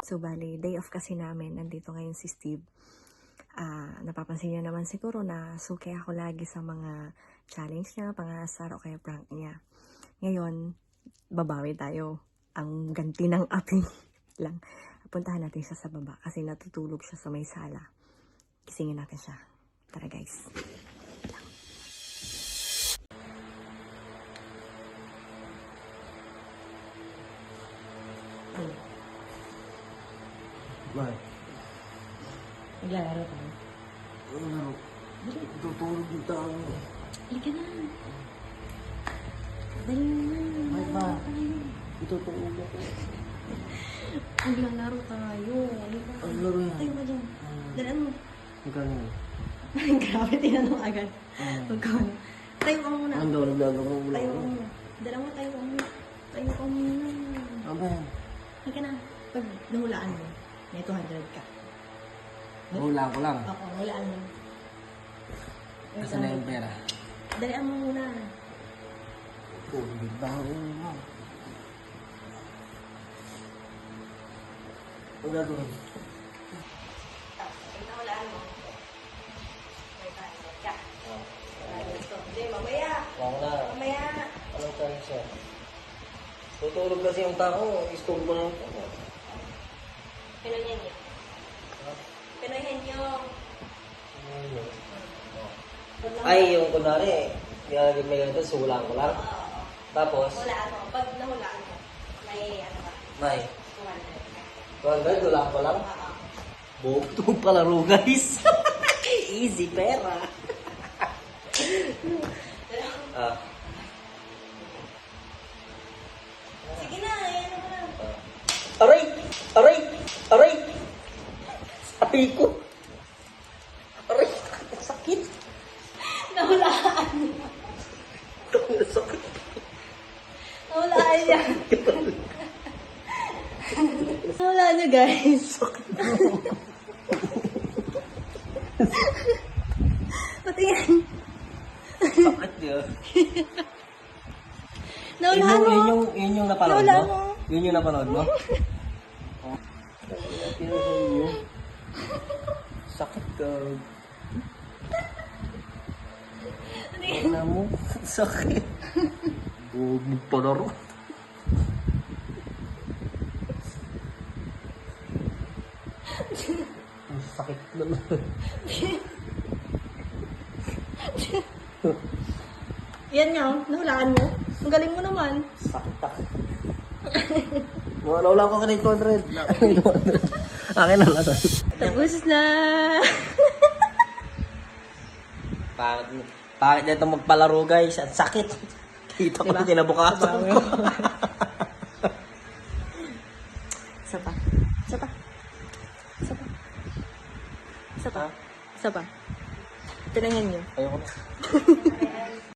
So, bali, day off kasi namin. Nandito ngayon si Steve. Napapansin niyo naman siguro na suki ako lagi sa mga challenge niya, pangasar o kaya prank niya. Ngayon, babawi tayo. Ang ganti ng aping lang. Puntahan natin siya sa baba kasi natutulog siya sa may sala. Gisingin natin siya. Tara guys. Bakit? Maglalaro tayo. Ano? Tutulog yung tao. Halika na. Dali na. Bakit ba? Itutulog ako. Maglalaro tayo. Halika. Ang laro yan. Tayo ba dyan? Dalaan mo. Magkano yan? Grabe, tinanong agad. Magkano? Tayo ka muna. Ang daw, naglalaro mo Tayo ka muna. Dala mo, tayo ka muna. Tayo ka muna. Ano ba yan? Halika na. Pag nahulaan mo, may 200 ka. Hulaan ko lang. Oo, nahulaan mo. Kasi na yung pera. Dalian mo muna. Oh, hindi ba ako mo? Ang gagawin? Pag nahulaan mo, may 200 ka. Hindi, mamaya. Wala na. Mamaya. Anong tayo siya? Tutulog kasi yung tao. Istog mo lang ito. Pinoy henyo. Pinoy henyo. Ay, yung kunwari, nilalagay mo lang ito, sulang ko lang. Oo. Tapos, Hulaan mo. Pag nahulaan mo, may ano ka, may 200 ka. 200, wala ko lang. Oo. Buong ito palaro, guys. Easy pera. Ah. Sige na, ayan mo na. Aray! Aray! Aray! Sabi ko. Aray! Sakit! Nahulaan. Sakit! Nahulaan niya. Nahulaan niya, guys. Patingin. Sakit niya. Nahulaan mo. Yun yung napanood Nahulaan mo? mo. Yun yung napanood mo? Sakit ka. Ano mo? Sakit. Huwag magpalaro. Ang sakit naman. Yan nga, nahulaan mo. Ang galing mo naman. Sakit ako. Wala ko kanina 200. Akin na lang. Tapos na. Bakit na ito magpalaro, guys? Ang sakit. Kita ko Diba? kinabukasan ko. Isa pa. Isa pa. Isa pa. Isa pa. Isa pa. Tinangin niyo. Ayoko na.